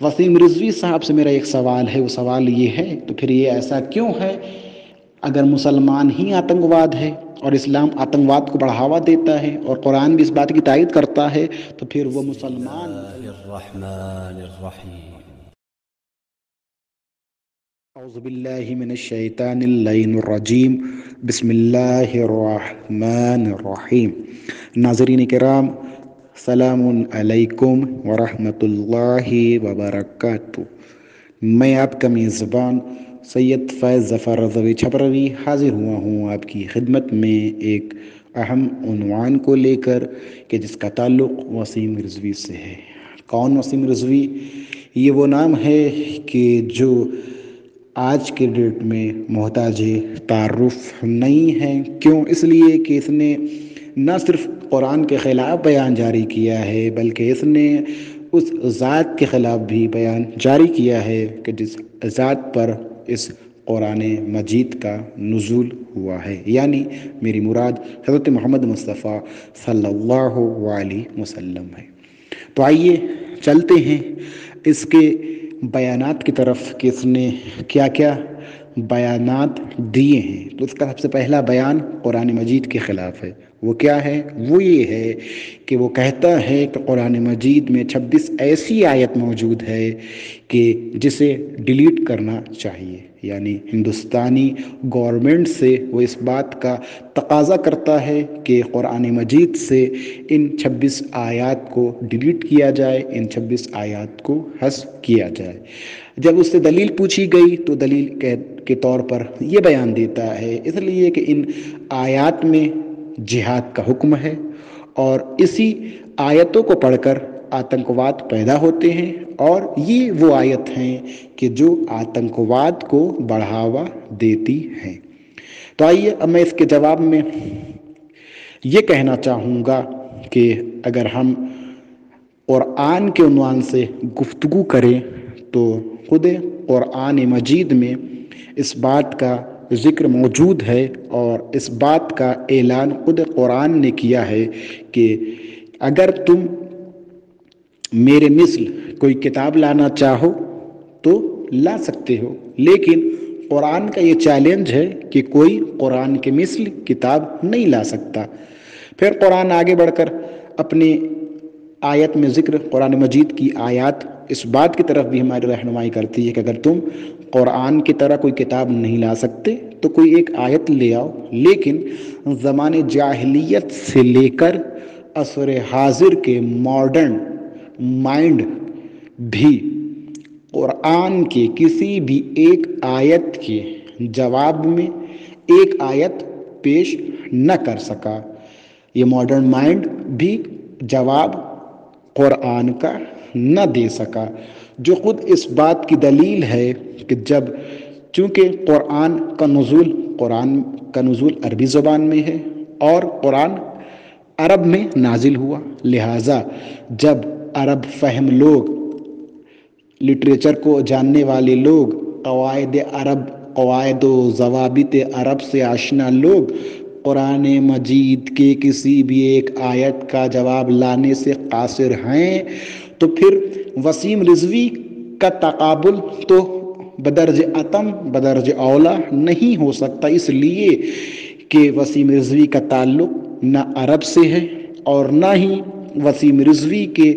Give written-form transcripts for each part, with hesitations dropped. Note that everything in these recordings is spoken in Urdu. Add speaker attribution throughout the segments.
Speaker 1: وسیم رضوی صاحب سے میرا ایک سوال ہے، وہ سوال یہ ہے تو پھر یہ ایسا کیوں ہے؟ اگر مسلمان ہی آتنکواد ہے اور اسلام آتنکواد کو بڑھاوا دیتا ہے اور قرآن بھی اس بات کی تائید کرتا ہے تو پھر وہ
Speaker 2: بسم
Speaker 1: مسلمان
Speaker 2: الله الرحمن الرحيم.
Speaker 1: اعوذ باللہ من الشیطان اللعین الرجیم، بسم اللہ الرحمن الرحیم۔ ناظرین کرام، سلام علیکم ورحمۃ اللہ وبرکاتہ۔ میں آپ کا میزبان سید فیض ظفر رضوی چھبروی حاضر ہوا ہوں آپ کی خدمت میں ایک اہم عنوان کو لے کر کہ جس کا تعلق وسیم رضوی سے ہے۔ کون وسیم رضوی؟ یہ وہ نام ہے کہ جو آج کے ڈیٹ میں محتاج تعارف نہیں ہے۔ کیوں؟ اس لیے کہ اس نے نہ صرف قرآن کے خلاف بیان جاری کیا ہے بلکہ اس نے اس ذات کے خلاف بھی بیان جاری کیا ہے کہ جس ذات پر اس قرآن مجید کا نزول ہوا ہے، یعنی میری مراد حضرت محمد مصطفیٰ صلی اللہ علیہ وسلم ہے۔ تو آئیے چلتے ہیں اس کے بیانات کی طرف کہ اس نے کیا کیا بیانات دیے ہیں۔ تو اس کا سب سے پہلا بیان قرآن مجید کے خلاف ہے۔ وہ کیا ہے؟ وہ یہ ہے کہ وہ کہتا ہے کہ قرآن مجید میں 26 ایسی آیت موجود ہے کہ جسے ڈیلیٹ کرنا چاہیے، یعنی ہندوستانی گورنمنٹ سے وہ اس بات کا تقاضا کرتا ہے کہ قرآن مجید سے ان 26 آیات کو ڈیلیٹ کیا جائے، ان 26 آیات کو حذف کیا جائے۔ جب اس سے دلیل پوچھی گئی تو دلیل کے طور پر یہ بیان دیتا ہے اس لیے کہ ان آیات میں جہاد کا حکم ہے اور اسی آیتوں کو پڑھ کر آتنکواد پیدا ہوتے ہیں، اور یہ وہ آیت ہیں کہ جو آتنکواد کو بڑھاوا دیتی ہیں۔ تو آئیے اب میں اس کے جواب میں یہ کہنا چاہوں گا کہ اگر ہم قرآن کے عنوان سے گفتگو کریں تو خود قرآن مجید میں اس بات کا ذکر موجود ہے اور اس بات کا اعلان خود قرآن نے کیا ہے کہ اگر تم میرے مثل کوئی کتاب لانا چاہو تو لا سکتے ہو، لیکن قرآن کا یہ چیلنج ہے کہ کوئی قرآن کے مثل کتاب نہیں لا سکتا۔ پھر قرآن آگے بڑھ کر اپنی آیت میں ذکر قرآن مجید کی آیات اس بات کی طرف بھی ہماری رہنمائی کرتی ہے کہ اگر تم قرآن کی طرح کوئی کتاب نہیں لا سکتے تو کوئی ایک آیت لے آؤ، لیکن زمانے جاہلیت سے لے کر عصر حاضر کے ماڈرن مائنڈ بھی قرآن کے کسی بھی ایک آیت کے جواب میں ایک آیت پیش نہ کر سکا۔ یہ ماڈرن مائنڈ بھی جواب قرآن کا نہ دے سکا، جو خود اس بات کی دلیل ہے کہ جب چونکہ قرآن کا نزول عربی زبان میں ہے اور قرآن عرب میں نازل ہوا، لہٰذا جب عرب فہم لوگ، لٹریچر کو جاننے والے لوگ، قواعد و ضوابط عرب سے آشنا لوگ قرآن مجید کے کسی بھی ایک آیت کا جواب لانے سے قاصر ہیں تو پھر وسیم رضوی کا تقابل تو بدرج اتم بدرج اولا نہیں ہو سکتا، اس لیے کہ وسیم رضوی کا تعلق نہ عرب سے ہے اور نہ ہی وسیم رضوی کے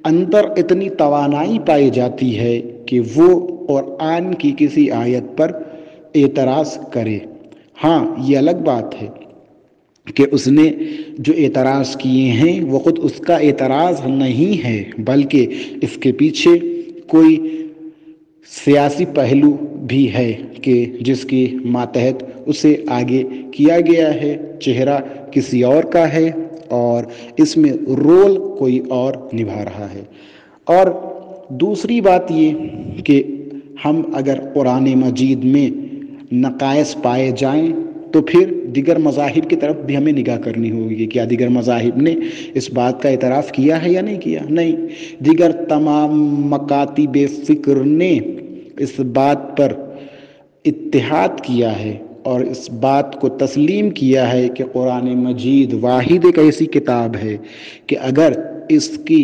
Speaker 1: اندر اتنی توانائی پائی جاتی ہے کہ وہ قرآن کی کسی آیت پر اعتراض کرے۔ ہاں، یہ الگ بات ہے کہ اس نے جو اعتراض کیے ہیں وہ خود اس کا اعتراض نہیں ہے بلکہ اس کے پیچھے کوئی سیاسی پہلو بھی ہے کہ جس کی ماتحت اسے آگے کیا گیا ہے، چہرہ کسی اور کا ہے اور اس میں رول کوئی اور نبھا رہا ہے۔ اور دوسری بات یہ کہ ہم اگر قرآن مجید میں نقائص پائے جائیں تو پھر دیگر مذاہب کی طرف بھی ہمیں نگاہ کرنی ہوگی کہ کیا دیگر مذاہب نے اس بات کا اعتراف کیا ہے یا نہیں کیا؟ نہیں، دیگر تمام مکاتب فکر نے اس بات پر اتحاد کیا ہے اور اس بات کو تسلیم کیا ہے کہ قرآن مجید واحد ایک ایسی کتاب ہے کہ اگر اس کی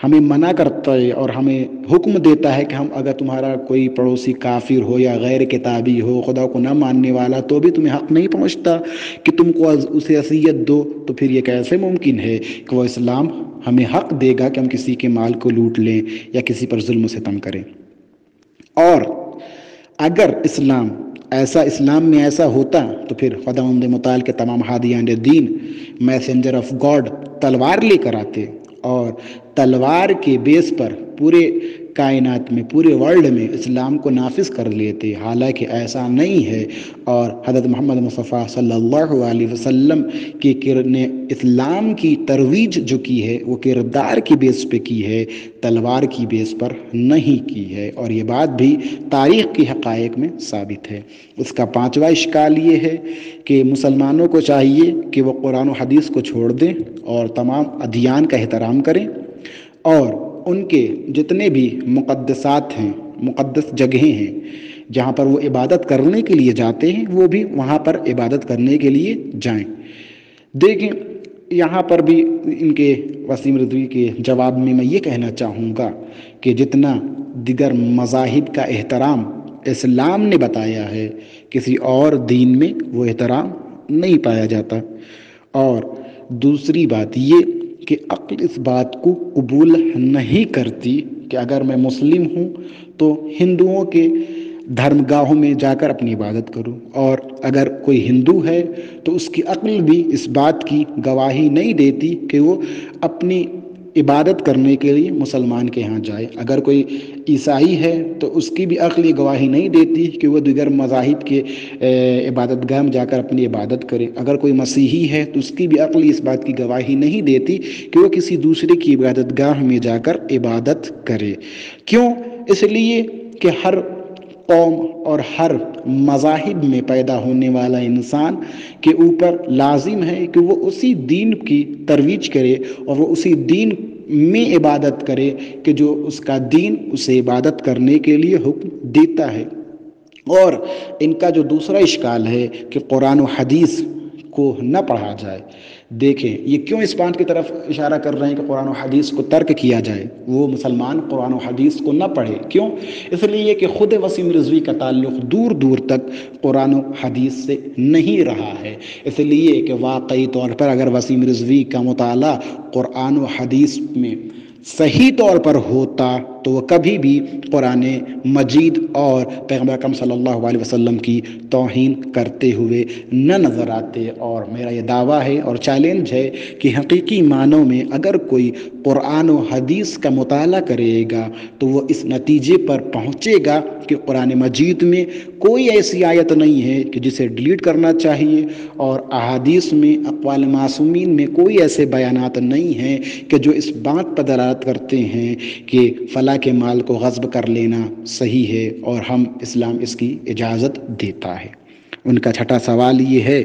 Speaker 1: ہمیں منع کرتا ہے اور ہمیں حکم دیتا ہے کہ ہم اگر تمہارا کوئی پڑوسی کافر ہو یا غیر کتابی ہو، خدا کو نہ ماننے والا، تو بھی تمہیں حق نہیں پہنچتا کہ تم کو اسے اذیت دو، تو پھر یہ کیسے ممکن ہے کہ وہ اسلام ہمیں حق دے گا کہ ہم کسی کے مال کو لوٹ لیں یا کسی پر ظلم و ستم کریں؟ اور اگر اسلام میں ایسا ہوتا تو پھر خداوند متعال کے تمام ہادیان دین، میسنجر آف گاڈ، تلوار لے کر آتے اور تلوار کے بیس پر پورے کائنات میں، پورے ورلڈ میں اسلام کو نافذ کر لیتے، حالانکہ ایسا نہیں ہے۔ اور حضرت محمد مصطفیٰ صلی اللہ علیہ وسلم نے اسلام کی ترویج جو کی ہے وہ کردار کی بیس پہ کی ہے، تلوار کی بیس پر نہیں کی ہے، اور یہ بات بھی تاریخ کی حقائق میں ثابت ہے۔ اس کا پانچواں اشکال یہ ہے کہ مسلمانوں کو چاہیے کہ وہ قرآن و حدیث کو چھوڑ دیں اور تمام ادیان کا احترام کریں، اور ان کے جتنے بھی مقدسات ہیں، مقدس جگہیں ہیں جہاں پر وہ عبادت کرنے کے لیے جاتے ہیں، وہ بھی وہاں پر عبادت کرنے کے لیے جائیں۔ دیکھیں یہاں پر بھی ان کے وسیم رضوی کے جواب میں میں یہ کہنا چاہوں گا کہ جتنا دیگر مذاہب کا احترام اسلام نے بتایا ہے، کسی اور دین میں وہ احترام نہیں پایا جاتا۔ اور دوسری بات یہ کہ عقل اس بات کو قبول نہیں کرتی کہ اگر میں مسلم ہوں تو ہندوؤں کے دھرم گاہوں میں جا کر اپنی عبادت کروں، اور اگر کوئی ہندو ہے تو اس کی عقل بھی اس بات کی گواہی نہیں دیتی کہ وہ اپنی عبادت کرنے کے لیے مسلمان کے ہاں جائے۔ اگر کوئی عیسائی ہے تو اس کی بھی عقل یہ گواہی نہیں دیتی کہ وہ دیگر مذاہب کے عبادت گاہ میں جا کر اپنی عبادت کرے۔ اگر کوئی مسیحی ہے تو اس کی بھی عقل اس بات کی گواہی نہیں دیتی کہ وہ کسی دوسرے کی عبادت گاہ میں جا کر عبادت کرے۔ کیوں؟ اس لیے کہ ہر قوم اور ہر مذاہب میں پیدا ہونے والا انسان کے اوپر لازم ہے کہ وہ اسی دین کی ترویج کرے اور وہ اسی دین میں عبادت کرے کہ جو اس کا دین اسے عبادت کرنے کے لیے حکم دیتا ہے۔ اور ان کا جو دوسرا اشکال ہے کہ قرآن و حدیث کو نہ پڑھا جائے، دیکھیں یہ کیوں اس بات کی طرف اشارہ کر رہے ہیں کہ قرآن و حدیث کو ترک کیا جائے، وہ مسلمان قرآن و حدیث کو نہ پڑھے۔ کیوں؟ اس لیے کہ خود وسیم رضوی کا تعلق دور دور تک قرآن و حدیث سے نہیں رہا ہے، اس لیے کہ واقعی طور پر اگر وسیم رضوی کا مطالعہ قرآن و حدیث میں صحیح طور پر ہوتا تو وہ کبھی بھی قرآن مجید اور پیغمبر اکرم صلی اللہ علیہ وسلم کی توہین کرتے ہوئے نہ نظر آتے۔ اور میرا یہ دعویٰ ہے اور چیلنج ہے کہ حقیقی معنوں میں اگر کوئی قرآن و حدیث کا مطالعہ کرے گا تو وہ اس نتیجے پر پہنچے گا کہ قرآن مجید میں کوئی ایسی آیت نہیں ہے کہ جسے ڈیلیٹ کرنا چاہیے، اور احادیث میں، اقوال معصومین میں کوئی ایسے بیانات نہیں ہیں کہ جو اس بات پر دلالت کرتے ہیں کہ فلاں کے مال کو غصب کر لینا صحیح ہے اور اسلام اس کی اجازت دیتا ہے۔ ان کا چھٹا سوال یہ ہے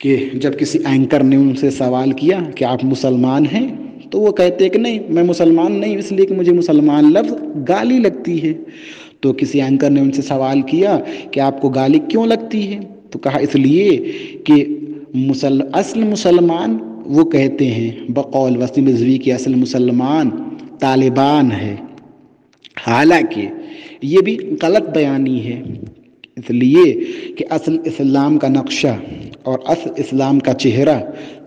Speaker 1: کہ جب کسی اینکر نے ان سے سوال کیا کہ آپ مسلمان ہیں تو وہ کہتے ہیں کہ نہیں میں مسلمان نہیں، اس لیے کہ مجھے مسلمان لفظ گالی لگتی ہے۔ تو کسی اینکر نے ان سے سوال کیا کہ آپ کو گالی کیوں لگتی ہے؟ تو کہا اس لیے کہ اصل مسلمان، وہ کہتے ہیں بقول وسیم رضوی کی اصل مسلمان طالبان ہے، حالانکہ یہ بھی غلط بیانی ہے، اس لیے کہ اصل اسلام کا نقشہ اور اصل اسلام کا چہرہ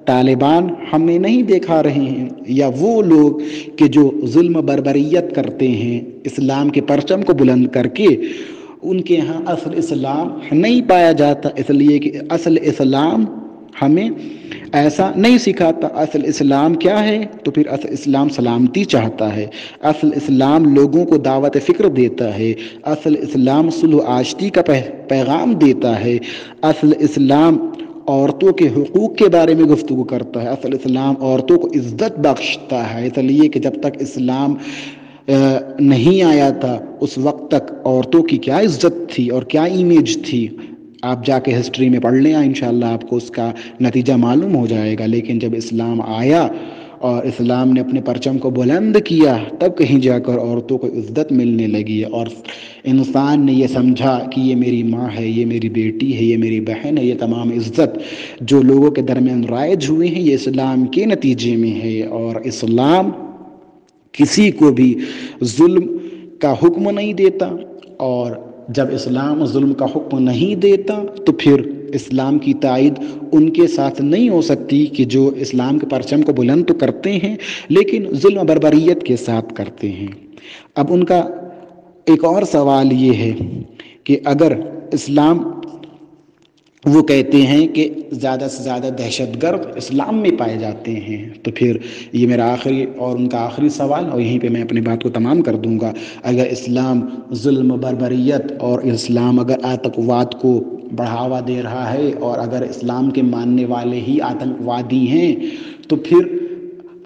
Speaker 1: طالبان ہمیں نہیں دکھا رہے ہیں، یا وہ لوگ کہ جو ظلم بربریت کرتے ہیں اسلام کے پرچم کو بلند کر کے، ان کے ہاں اصل اسلام نہیں پایا جاتا، اس لیے کہ اصل اسلام ہمیں ایسا نہیں سکھاتا۔ اصل اسلام کیا ہے؟ تو پھر اصل اسلام سلامتی چاہتا ہے، اصل اسلام لوگوں کو دعوت فکر دیتا ہے، اصل اسلام صلح و آشتی کا پیغام دیتا ہے، اصل اسلام عورتوں کے حقوق کے بارے میں گفتگو کرتا ہے، اصل اسلام عورتوں کو عزت بخشتا ہے۔ اس لیے کہ جب تک اسلام نہیں آیا تھا اس وقت تک عورتوں کی کیا عزت تھی اور کیا امیج تھی، آپ جا کے ہسٹری میں پڑھ لیں، انشاءاللہ آپ کو اس کا نتیجہ معلوم ہو جائے گا۔ لیکن جب اسلام آیا اور اسلام نے اپنے پرچم کو بلند کیا تب کہیں جا کر عورتوں کو عزت ملنے لگی، اور انسان نے یہ سمجھا کہ یہ میری ماں ہے، یہ میری بیٹی ہے، یہ میری بہن ہے، یہ تمام عزت جو لوگوں کے درمیان رائج ہوئے ہیں یہ اسلام کے نتیجے میں ہے۔ اور اسلام کسی کو بھی ظلم کا حکم نہیں دیتا، اور جب اسلام ظلم کا حکم نہیں دیتا تو پھر اسلام کی تائید ان کے ساتھ نہیں ہو سکتی کہ جو اسلام کے پرچم کو بلند تو کرتے ہیں لیکن ظلم بربریت کے ساتھ کرتے ہیں۔ اب ان کا ایک اور سوال یہ ہے کہ اگر اسلام، وہ کہتے ہیں کہ زیادہ سے زیادہ دہشت گرد اسلام میں پائے جاتے ہیں، تو پھر یہ میرا آخری اور ان کا آخری سوال، اور یہیں پہ میں اپنی بات کو تمام کر دوں گا، اگر اسلام ظلم بربریت اور اسلام اگر آتنکواد کو بڑھاوا دے رہا ہے اور اگر اسلام کے ماننے والے ہی آتنکوادی ہیں، تو پھر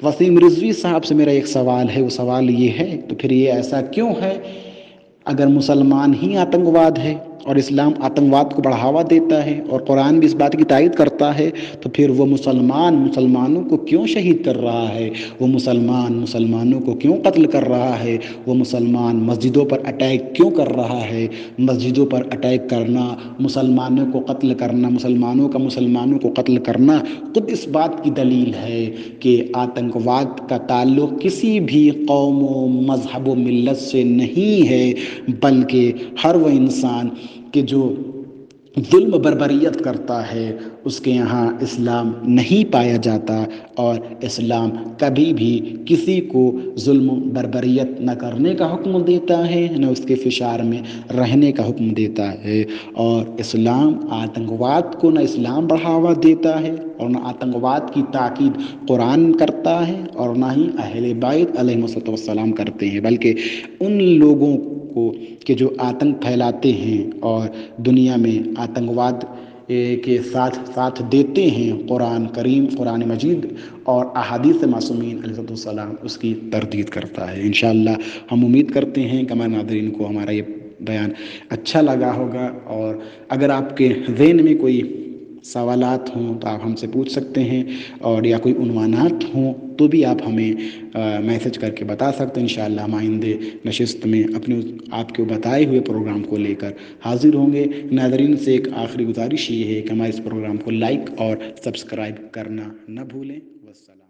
Speaker 1: وسیم رضوی صاحب سے میرا ایک سوال ہے، وہ سوال یہ ہے تو پھر یہ ایسا کیوں ہے؟ اگر مسلمان ہی آتنکواد ہے اور اسلام آتنکواد کو بڑھاوا دیتا ہے اور قرآن بھی اس بات کی تائید کرتا ہے، تو پھر وہ مسلمانوں کو کیوں شہید کر رہا ہے؟ وہ مسلمانوں کو کیوں قتل کر رہا ہے؟ وہ مسلمان مسجدوں پر اٹیک کیوں کر رہا ہے؟ مسجدوں پر اٹیک کرنا، مسلمانوں کو قتل کرنا، مسلمانوں کو قتل کرنا خود اس بات کی دلیل ہے کہ آتنکواد کا تعلق کسی بھی قوم و مذہب و ملت سے نہیں ہے، بلکہ ہر وہ انسان کہ جو ظلم بربریت کرتا ہے اس کے یہاں اسلام نہیں پایا جاتا، اور اسلام کبھی بھی کسی کو ظلم بربریت نہ کرنے کا حکم دیتا ہے، نہ اس کے فشار میں رہنے کا حکم دیتا ہے، اور اسلام آتنکواد کو نہ اسلام بڑھاوا دیتا ہے اور نہ آتنکواد کی تاکید قرآن کرتا ہے اور نہ ہی اہل بیت علیہم السلام کرتے ہیں، بلکہ ان لوگوں کو کہ جو آتنک پھیلاتے ہیں اور دنیا میں آتنکواد کے ساتھ دیتے ہیں، قرآن کریم، قرآن مجید اور احادیث معصومین علیہ السلام اس کی تردید کرتا ہے۔ انشاءاللہ ہم امید کرتے ہیں کہ ہمارے ناظرین کو ہمارا یہ بیان اچھا لگا ہوگا، اور اگر آپ کے ذہن میں کوئی سوالات ہوں تو آپ ہم سے پوچھ سکتے ہیں، اور یا کوئی عنوانات ہوں تو بھی آپ ہمیں میسج کر کے بتا سکتے ہیں۔ انشاءاللہ ہم آئندہ نشست میں اپنے آپ کے بتائے ہوئے پروگرام کو لے کر حاضر ہوں گے۔ ناظرین سے ایک آخری گزارش یہ ہے کہ ہمارے اس پروگرام کو لائک اور سبسکرائب کرنا نہ بھولیں۔ والسلام۔